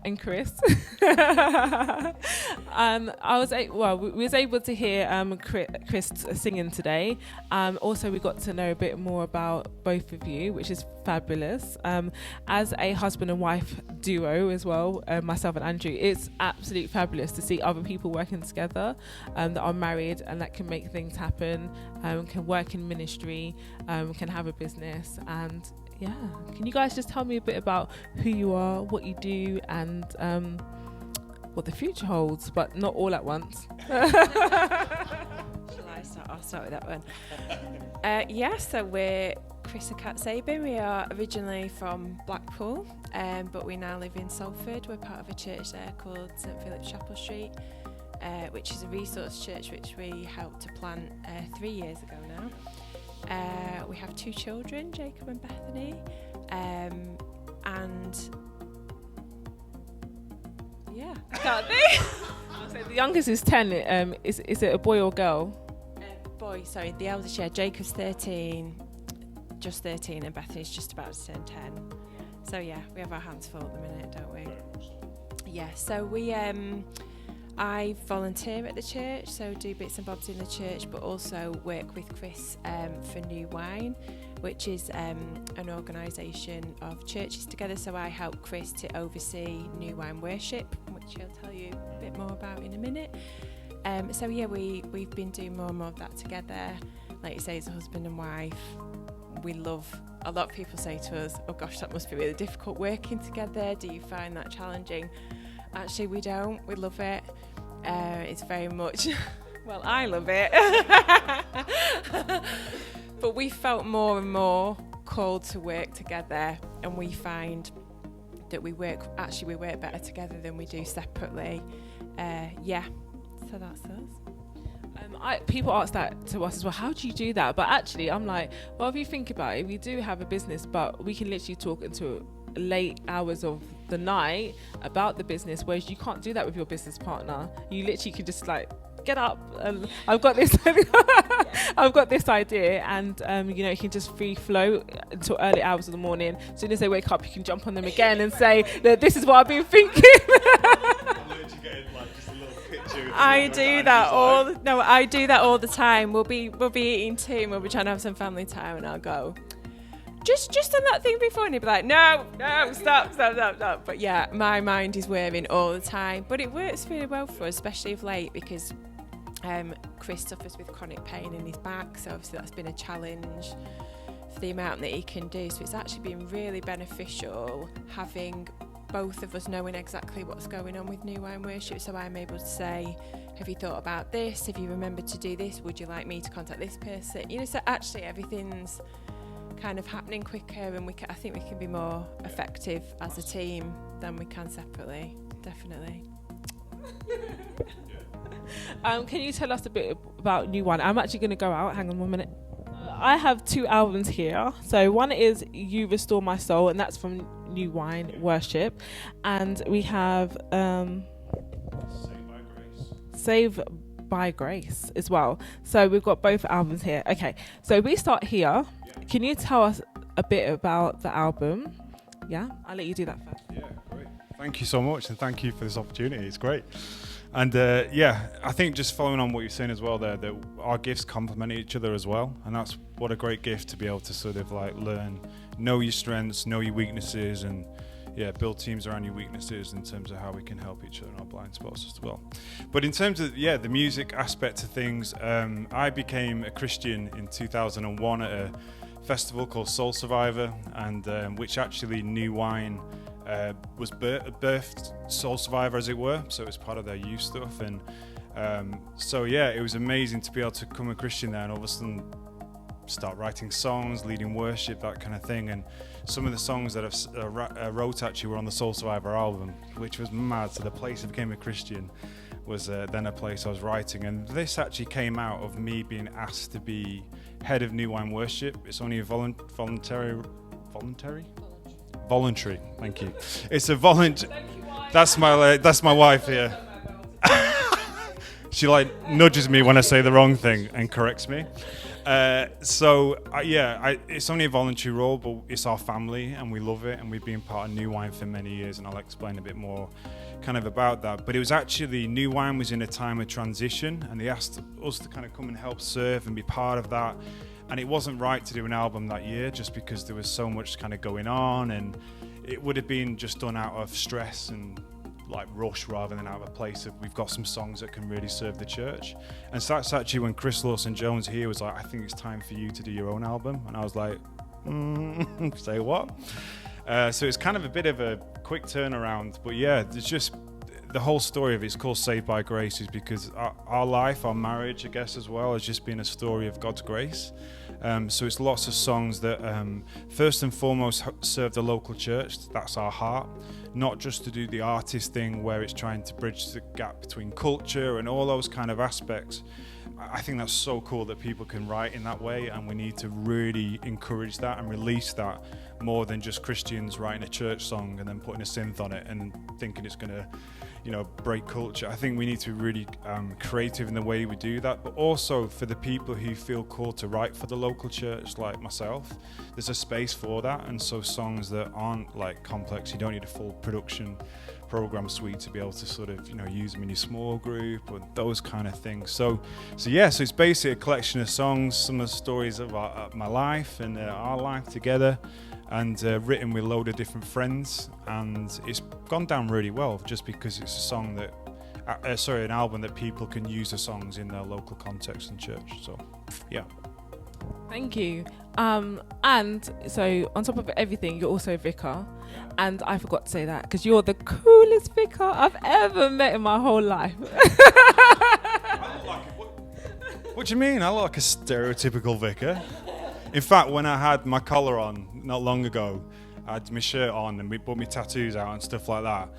and Chris. We was able to hear Chris singing today. Also, we got to know a bit more about both of you, which is fabulous. As a husband and wife duo as well, myself and Andrew, it's absolutely fabulous to see other people working together that are married and that can make things happen, can work in ministry, can have a business. And yeah, can you guys just tell me a bit about who you are, what you do, and what the future holds, but not all at once? Shall I start? I'll start with that one. So we're Chris and Cat Sayburn. We are originally from Blackpool, but we now live in Salford. We're part of a church there called St Philip's Chapel Street, which is a resource church which we helped to plant 3 years ago now. We have 2 children, Jacob and Bethany, and yeah, can't think. The youngest is 10. Is it a boy or girl? Boy, sorry. The eldest, Jacob's 13, just 13, and Bethany's just about to turn 10. So yeah, we have our hands full at the minute, don't we? Yeah. So I volunteer at the church, so do bits and bobs in the church, but also work with Chris for NewWine, which is an organisation of churches together. So I help Chris to oversee NewWine Worship, which he'll tell you a bit more about in a minute. So yeah, we've been doing more and more of that together. Like you say, as a husband and wife, we love. A lot of people say to us, "Oh gosh, that must be really difficult working together. Do you find that challenging?" Actually, we don't. We love it. It's very much, well, I love it. But we felt more and more called to work together, and we find that we work better together than we do separately. So that's us. People ask that to us as well. How do you do that? But actually, I'm like, well, if you think about it, we do have a business, but we can literally talk into late hours of the night about the business, whereas you can't do that with your business partner. You literally can just like get up and I've got this I've got this idea, and you can just free flow until early hours of the morning. As soon as they wake up, you can jump on them again and say that this is what I've been thinking. I do that all the time. We'll be eating tea and we'll be trying to have some family time, and I'll go, just on that thing before, and he'd be like, no, stop. But yeah, my mind is whirring all the time. But it works really well for us, especially of late, because Chris suffers with chronic pain in his back, so obviously that's been a challenge for the amount that he can do. So it's actually been really beneficial having both of us knowing exactly what's going on with NewWine Worship. So I'm able to say, have you thought about this? Have you remembered to do this? Would you like me to contact this person? So actually everything's kind of happening quicker, and I think we can be more effective as a team than we can separately. Definitely. Can you tell us a bit about NewWine? I'm actually going to go out. Hang on 1 minute. I have 2 albums here. So one is You Restore My Soul, and that's from NewWine Worship. And we have Save by Grace as well. So we've got both albums here. Okay, so we start here. Can you tell us a bit about the album? Yeah, I'll let you do that first. Yeah, great. Thank you so much, and thank you for this opportunity. It's great. And I think just following on what you're saying as well there, that our gifts complement each other as well. And that's what a great gift to be able to sort of like learn, know your strengths, know your weaknesses, and build teams around your weaknesses in terms of how we can help each other in our blind spots as well. But in terms of the music aspect of things, I became a Christian in 2001 at a festival called Soul Survivor, and which actually NewWine was birthed Soul Survivor, as it were. So it was part of their youth stuff, and it was amazing to be able to become a Christian there, and all of a sudden start writing songs, leading worship, that kind of thing. And some of the songs that I wrote actually were on the Soul Survivor album, which was mad. So the place I became a Christian was then a place I was writing, and this actually came out of me being asked to be head of NewWine Worship. It's only a voluntary. Thank you. It's a That's my wife here. She nudges me when I say the wrong thing and corrects me. It's only a voluntary role, but it's our family and we love it, and we've been part of NewWine for many years, and I'll explain a bit more kind of about that. But it was actually, NewWine was in a time of transition, and they asked us to kind of come and help serve and be part of that. And it wasn't right to do an album that year just because there was so much kind of going on, and it would have been just done out of stress and like rush rather than out of a place of we've got some songs that can really serve the church. And so that's actually when Chris Lawson-Jones here was like, I think it's time for you to do your own album. And I was like, say what? So it's kind of a bit of a quick turnaround, but yeah, it's just the whole story of it's called Saved by Grace is because our life, our marriage, I guess as well, has just been a story of God's grace. So it's lots of songs that first and foremost serve the local church. That's our heart, not just to do the artist thing where it's trying to bridge the gap between culture and all those kind of aspects. I think that's so cool that people can write in that way, and we need to really encourage that and release that more than just Christians writing a church song and then putting a synth on it and thinking it's going to, break culture. I think we need to be really creative in the way we do that, but also for the people who feel called to write for the local church, like myself, there's a space for that. And so songs that aren't like complex, you don't need a full production program suite to be able to sort of use them in your small group or those kind of things. So it's basically a collection of songs, some of the stories of my life and our life together, and written with a load of different friends, and it's gone down really well just because it's a song that an album that people can use the songs in their local context and church. So yeah. Thank you. And so on top of everything, you're also a vicar. And I forgot to say that because you're the coolest vicar I've ever met in my whole life. What do you mean? I look like a stereotypical vicar. In fact, when I had my collar on not long ago, I had my shirt on and we put my tattoos out and stuff like that.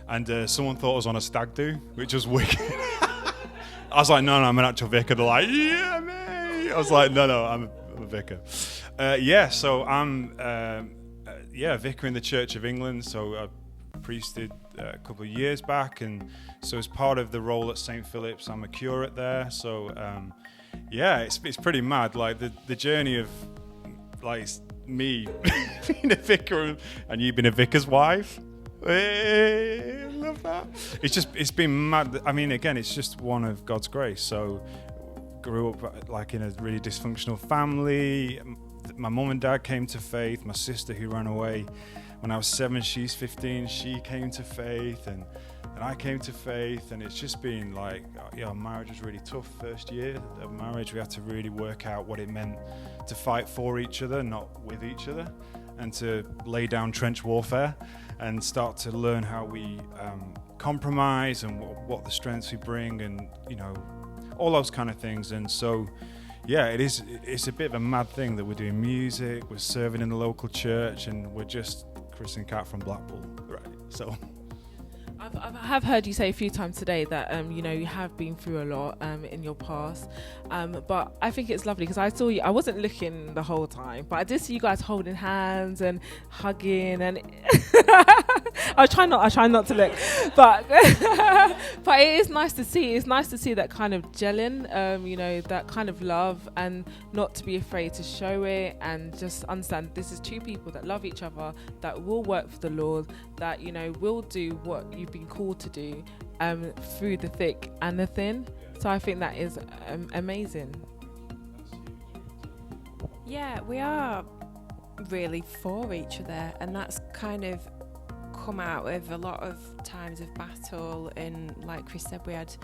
And someone thought I was on a stag do, which was wicked. I was like, no, I'm an actual vicar. They're like, yeah, mate. I was like, no, I'm a vicar. So I'm vicar in the Church of England. So I priested a couple of years back, and so as part of the role at St. Philip's, I'm a curate there. So it's pretty mad. Like the journey of like me being a vicar and you being a vicar's wife. Hey, I love that. It's been mad. I mean, again, it's just one of God's grace. So grew up like in a really dysfunctional family. My mum and dad came to faith. My sister, who ran away when I was 7, she's 15, she came to faith, and I came to faith. And it's just been like, marriage was really tough. First year of marriage, we had to really work out what it meant to fight for each other, not with each other, and to lay down trench warfare and start to learn how we compromise and what the strengths we bring, and all those kind of things. And so it's a bit of a mad thing that we're doing music, we're serving in the local church, and we're just Chris and Cat from Blackpool, right? So I have heard you say a few times today that you have been through a lot in your past, but I think it's lovely because I saw you. I wasn't looking the whole time, but I did see you guys holding hands and hugging, and I try not to look, but but it is nice to see. It's nice to see that kind of gelling, that kind of love, and not to be afraid to show it, and just understand this is two people that love each other, that will work for the Lord, that will do what you've been called to do through the thick and the thin. So I think that is amazing. Yeah, we are really for each other, and that's kind of come out of a lot of times of battle. And like Chris said, we had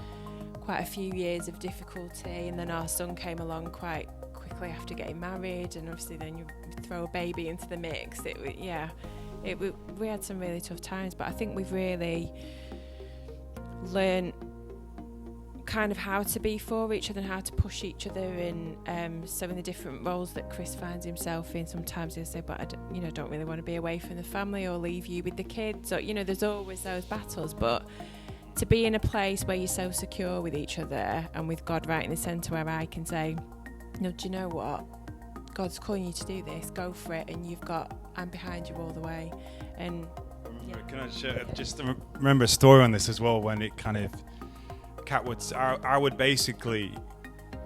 quite a few years of difficulty, and then our son came along quite quickly after getting married, and obviously then you throw a baby into the mix. We had some really tough times, but I think we've really learned kind of how to be for each other and how to push each other in. So in the different roles that Chris finds himself in, sometimes he'll say, but I don't really want to be away from the family or leave you with the kids. So, there's always those battles, but to be in a place where you're so secure with each other and with God right in the centre, where I can say, do you know what? God's calling you to do this, go for it, and I'm behind you all the way. And can I share, just remember a story on this as well, when it kind of, Cat would, I would basically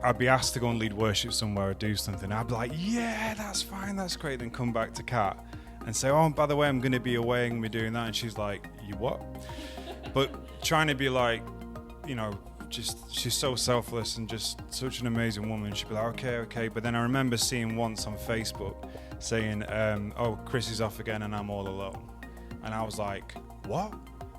I'd be asked to go and lead worship somewhere or do something. I'd be like, yeah, that's fine, that's great. Then come back to Kat and say, oh, by the way, I'm going to be away and we're doing that. And she's like, you what? But trying to be like, you know, just she's so selfless and just such an amazing woman. She'd be like, okay. But then I remember seeing once on Facebook saying, oh, Chris is off again and I'm all alone. And I was like, what?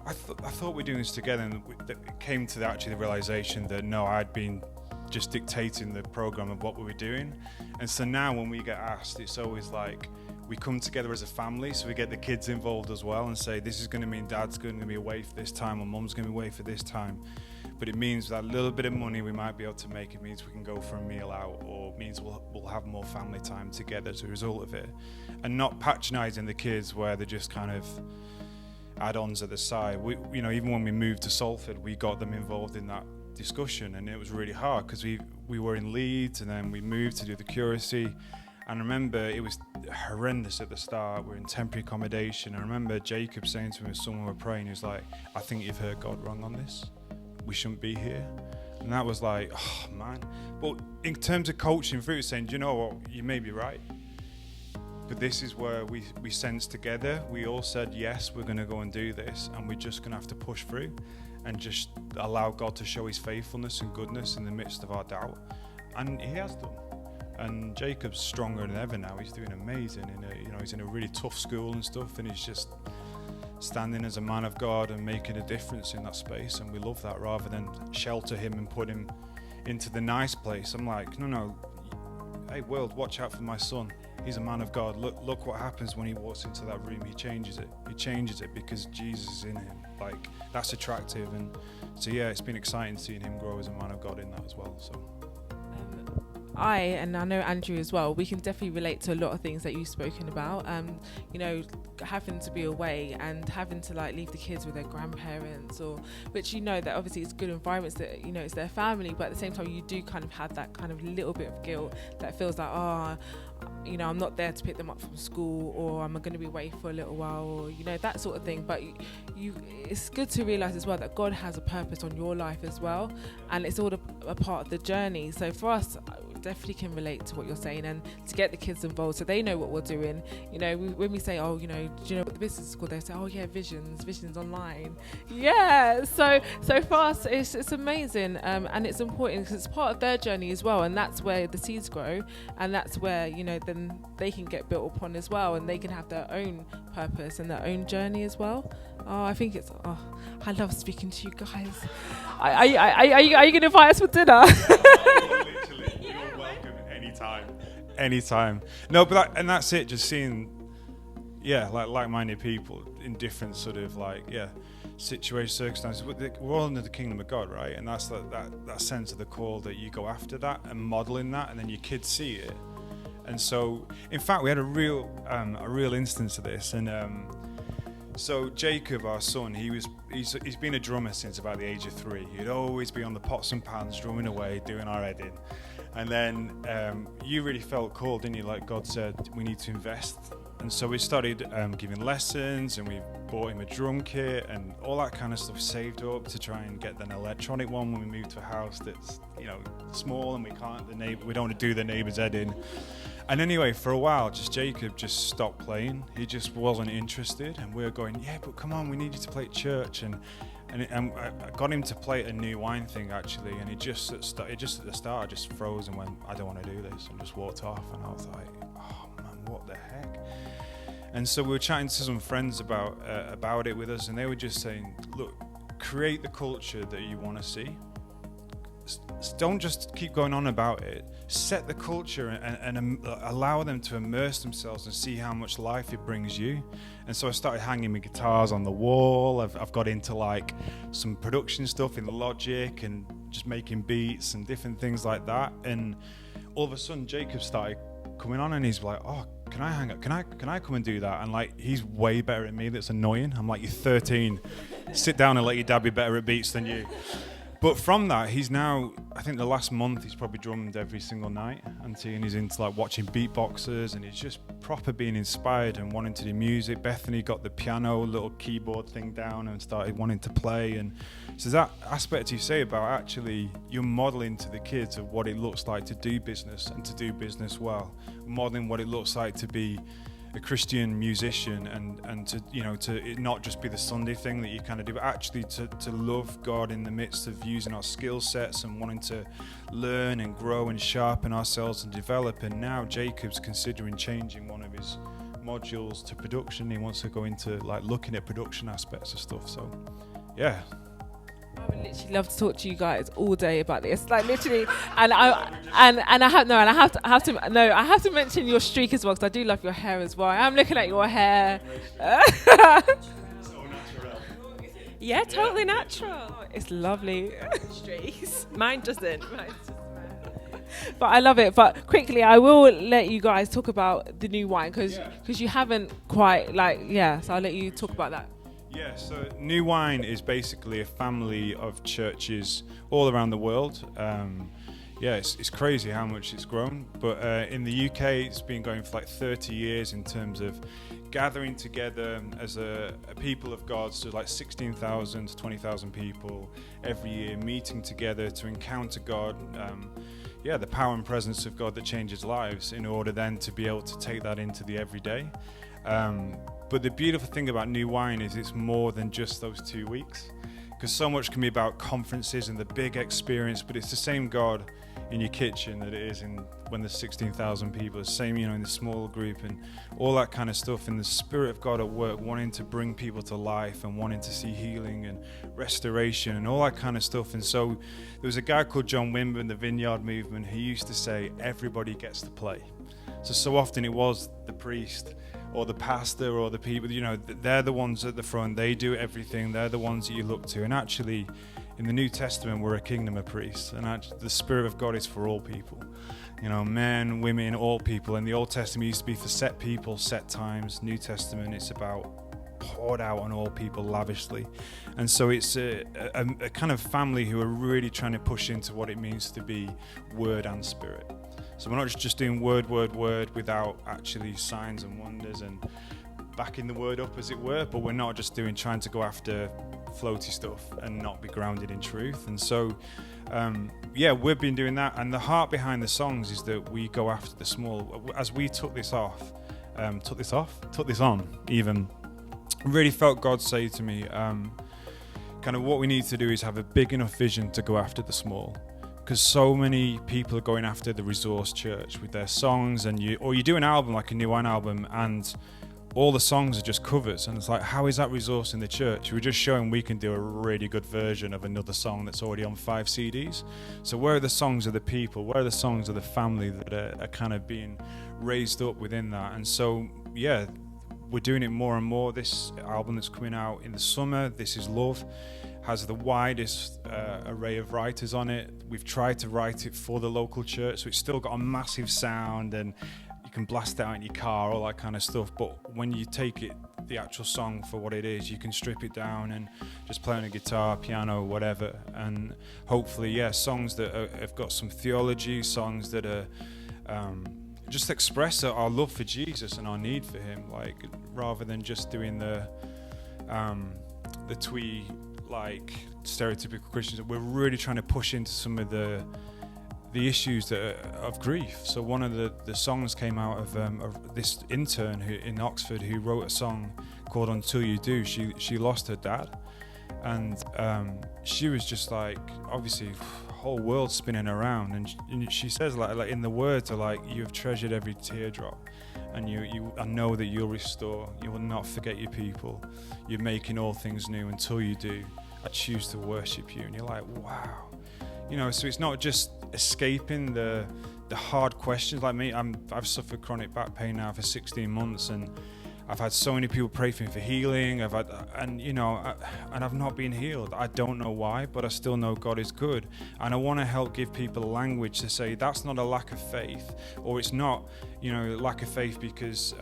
I thought we're doing this together. And it came to the realization that no, I'd been just dictating the program of what we were doing. And so now when we get asked, it's always like we come together as a family, so we get the kids involved as well and say this is going to mean dad's going to be away for this time or mum's going to be away for this time. But it means that little bit of money we might be able to make, it means we can go for a meal out, or it means we'll have more family time together as a result of it. And not patronising the kids where they're just kind of add-ons at the side. We, you know, even when we moved to Salford, we got them involved in that discussion, and it was really hard because we were in Leeds and then we moved to do the curacy. And I remember it was horrendous at the start. We're in temporary accommodation. I remember Jacob saying to me as someone were praying, he was like, I think you've heard God wrong on this. We shouldn't be here. And that was like, oh man. But in terms of coaching through, saying, do you know what, you may be right. But this is where we sensed together. We all said, yes, we're going to go and do this. And we're just going to have to push through and just allow God to show his faithfulness and goodness in the midst of our doubt. And he has done. And Jacob's stronger than ever now. He's doing amazing. He's in a really tough school and stuff, and he's just standing as a man of God and making a difference in that space. And we love that, rather than shelter him and put him into the nice place. I'm like, no, hey world, watch out for my son. He's a man of God. Look what happens when he walks into that room. He changes it because Jesus is in him. Like, that's attractive. And so yeah, it's been exciting seeing him grow as a man of God in that as well. So and I know Andrew as well, we can definitely relate to a lot of things that you've spoken about. Having to be away and having to like leave the kids with their grandparents, or which that obviously it's good environments, that it's their family, but at the same time you do kind of have that kind of little bit of guilt that feels like, I'm not there to pick them up from school, or I'm going to be away for a little while, or that sort of thing. But it's good to realise as well that God has a purpose on your life as well, and it's all a part of the journey. So for us, definitely can relate to what you're saying, and to get the kids involved so they know what we're doing. When we say, do you know what the business is called, they say, oh yeah, visions online. Yeah, so for us it's amazing, and it's important because it's part of their journey as well, and that's where the seeds grow, and that's where then they can get built upon as well, and they can have their own purpose and their own journey as well. I think I love speaking to you guys. Are you going to invite us for dinner? Literally, you're welcome anytime. No, but that's it. Just seeing, like-minded people in different sort of situations, circumstances. We're all under the kingdom of God, right? And that's that sense of the call that you go after that and modeling that, and then your kids see it. And so, in fact, we had a real instance of this, and so Jacob, our son, he's been a drummer since about the age of 3. He'd always be on the pots and pans, drumming away, doing our heading. And then you really felt called, didn't you? Like God said, we need to invest. And so we started giving lessons, and we bought him a drum kit and all that kind of stuff, saved up to try and get an electronic one when we moved to a house that's small, and we don't want to do the neighbour's head in. And anyway, for a while, Jacob just stopped playing. He just wasn't interested, and we were going, yeah, but come on, we need you to play at church. And I got him to play a NewWine thing actually, and he just at the start just froze and went, I don't want to do this, and just walked off. And I was like, oh man, what the heck? And so we were chatting to some friends about it with us, and they were just saying, look, create the culture that you want to see. Don't just keep going on about it. Set the culture and allow them to immerse themselves and see how much life it brings you. And so I started hanging my guitars on the wall. I've got into some production stuff in Logic and just making beats and different things like that. And all of a sudden Jacob started coming on, and he's like, oh, can I hang up? Can I come and do that? And he's way better at me. That's annoying. I'm like, you're 13. Sit down and let your dad be better at beats than you. But from that, he's now, I think the last month, he's probably drummed every single night. And he's into like watching beatboxers, and he's just proper being inspired and wanting to do music. Bethany got the piano little keyboard thing down and started wanting to play. And so that aspect you say about actually you're modeling to the kids of what it looks like to do business and to do business well, modeling what it looks like to be a Christian musician and to, you know, to it not just be the Sunday thing that you kind of do, but actually to love God in the midst of using our skill sets and wanting to learn and grow and sharpen ourselves and develop. And now Jacob's considering changing one of his modules to production. He wants to go into like looking at production aspects of stuff. So yeah. I would literally love to talk to you guys all day about this, like literally. And I have to mention your streak as well, because I do love your hair as well. I'm looking at your hair. So natural. Yeah, totally natural. It's lovely. Streaks. Mine doesn't. But I love it. But quickly, I will let you guys talk about the new wine, because you haven't quite so I'll let you talk about that. Yeah, so NewWine is basically a family of churches all around the world. It's crazy how much it's grown. But in the UK, it's been going for like 30 years in terms of gathering together as a people of God, so like 16,000 to 20,000 people every year meeting together to encounter God. The power and presence of God that changes lives, in order then to be able to take that into the everyday. But the beautiful thing about NewWine is it's more than just those 2 weeks, because so much can be about conferences and the big experience, but it's the same God in your kitchen that it is in when there's 16,000 people. It's the same, in the small group and all that kind of stuff, and the Spirit of God at work, wanting to bring people to life and wanting to see healing and restoration and all that kind of stuff. And so there was a guy called John Wimber in the Vineyard Movement who used to say, everybody gets to play. So often it was the priest or the pastor or the people, they're the ones at the front, they do everything, they're the ones that you look to. And actually, in the New Testament, we're a kingdom of priests, and actually, the Spirit of God is for all people. Men, women, all people. In the Old Testament, it used to be for set people, set times. New Testament, it's about poured out on all people lavishly. And so it's a kind of family who are really trying to push into what it means to be word and spirit. So we're not just doing word without actually signs and wonders and backing the word up, as it were, but we're not just trying to go after floaty stuff and not be grounded in truth. And so, we've been doing that. And the heart behind the songs is that we go after the small. As we took this on, even, really felt God say to me, kind of what we need to do is have a big enough vision to go after the small. Because so many people are going after the resource church with their songs, and you do an album like a NewWine album, and all the songs are just covers, and it's like, how is that resourcing the church? We're just showing we can do a really good version of another song that's already on 5 CDs. So where are the songs of the people? Where are the songs of the family that are kind of being raised up within that? And so, we're doing it more and more. This album that's coming out in the summer, This Is Love, has the widest array of writers on it. We've tried to write it for the local church, so it's still got a massive sound, and you can blast it out in your car, all that kind of stuff. But when you take it, the actual song for what it is, you can strip it down and just play on a guitar, piano, whatever. And hopefully, songs that have got some theology, songs that are just express our love for Jesus and our need for Him, like rather than just doing the twee, like stereotypical Christians. We're really trying to push into some of the issues of grief. So one of the songs came out of this intern in Oxford who wrote a song called Until You Do. She lost her dad, and she was just like, obviously whole world spinning around, and she says like in the words are like, you have treasured every teardrop, and I know that you'll restore, you will not forget your people, you're making all things new. Until you do, I choose to worship you. And you're like, wow, so it's not just escaping the hard questions. Like me, I've suffered chronic back pain now for 16 months, and I've had so many people pray for me for healing. And I've not been healed. I don't know why, but I still know God is good. And I want to help give people a language to say that's not a lack of faith, or it's not, lack of faith because,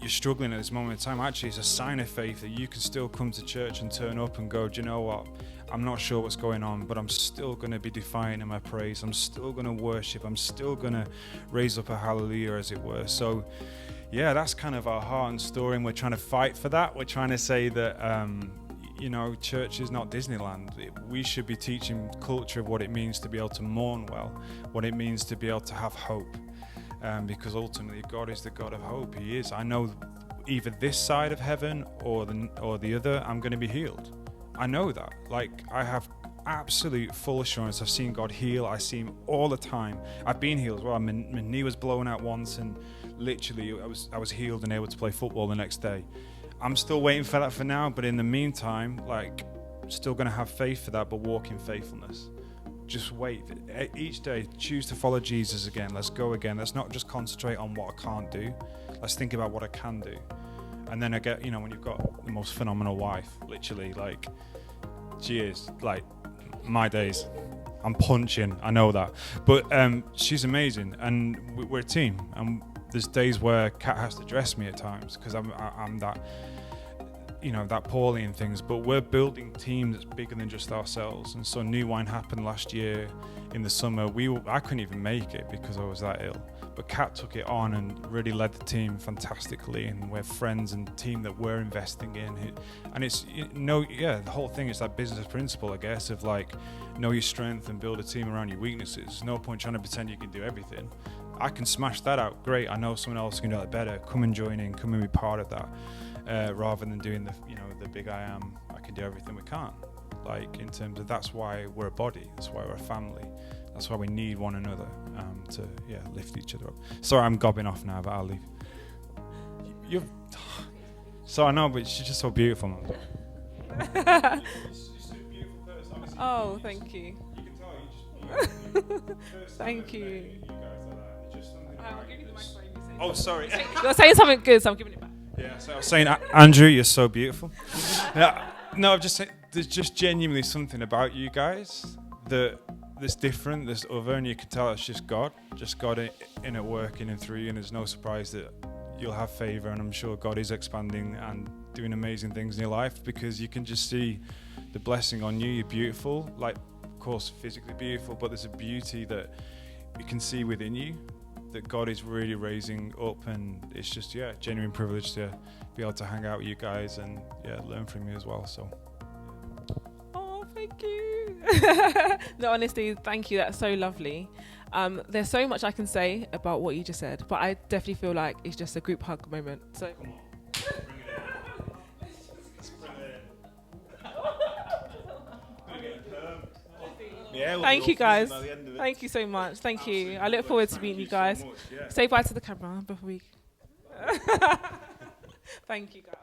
you're struggling at this moment in time, actually it's a sign of faith that you can still come to church and turn up and go, do you know what, I'm not sure what's going on, but I'm still going to be defiant in my praise. I'm still going to worship. I'm still going to raise up a hallelujah, as it were. So yeah, that's kind of our heart and story, and we're trying to fight for that. We're trying to say that church is not Disneyland. We should be teaching culture of what it means to be able to mourn well, what it means to be able to have hope, because ultimately God is the God of hope. He is. I know either this side of heaven or the other, I'm going to be healed. I know that. Like, I have absolute full assurance. I've seen God heal. I see him all the time. I've been healed as well. My knee was blown out once, and literally I was healed and able to play football the next day. I'm still waiting for that for now, but in the meantime, like, still going to have faith for that, but walk in faithfulness. Just wait. Each day, choose to follow Jesus again. Let's go again. Let's not just concentrate on what I can't do. Let's think about what I can do. And then I get, when you've got the most phenomenal wife, literally, like, she is, like, my days. I'm punching, I know that. But she's amazing, and we're a team. And there's days where Cat has to dress me at times, because I'm that, that poorly and things. But we're building a team that's bigger than just ourselves. And so NewWine happened last year in the summer. I couldn't even make it because I was that ill. But Kat took it on and really led the team fantastically, and we're friends and team that we're investing in. And it's the whole thing is that business principle, I guess, of like, know your strength and build a team around your weaknesses. There's no point trying to pretend you can do everything. I can smash that out, great. I know someone else can do that better. Come and join in, come and be part of that, rather than doing the big I am. I can do everything. We can't. Like, in terms of, that's why we're a body. That's why we're a family. That's why we need one another to lift each other up. Sorry, I'm gobbing off now, but I'll leave. So I know, but she's just so beautiful, man. You're a beautiful person. Oh, thank you. You can tell. Thank you. You guys are that. Just something. I'll give you the microphone. Oh, sorry. You're saying something good, so I'm giving it back. Yeah, so I was saying, Andrew, you're so beautiful. No, I'm just saying, there's just genuinely something about you guys that's different, there's other, and you can tell it's just God in it working and through you, and there's no surprise that you'll have favor, and I'm sure God is expanding and doing amazing things in your life, because you can just see the blessing on you. You're beautiful, like, of course, physically beautiful, but there's a beauty that you can see within you that God is really raising up, and it's just, genuine privilege to be able to hang out with you guys and learn from you as well. So thank you. No, honestly, thank you. That's so lovely. There's so much I can say about what you just said, but I definitely feel like it's just a group hug moment. So come on, bring it in. Let's bring it in. Thank you, guys. Thank you so much. Thank you. I look forward to meeting you guys. Say bye to the camera before we. Thank you, guys.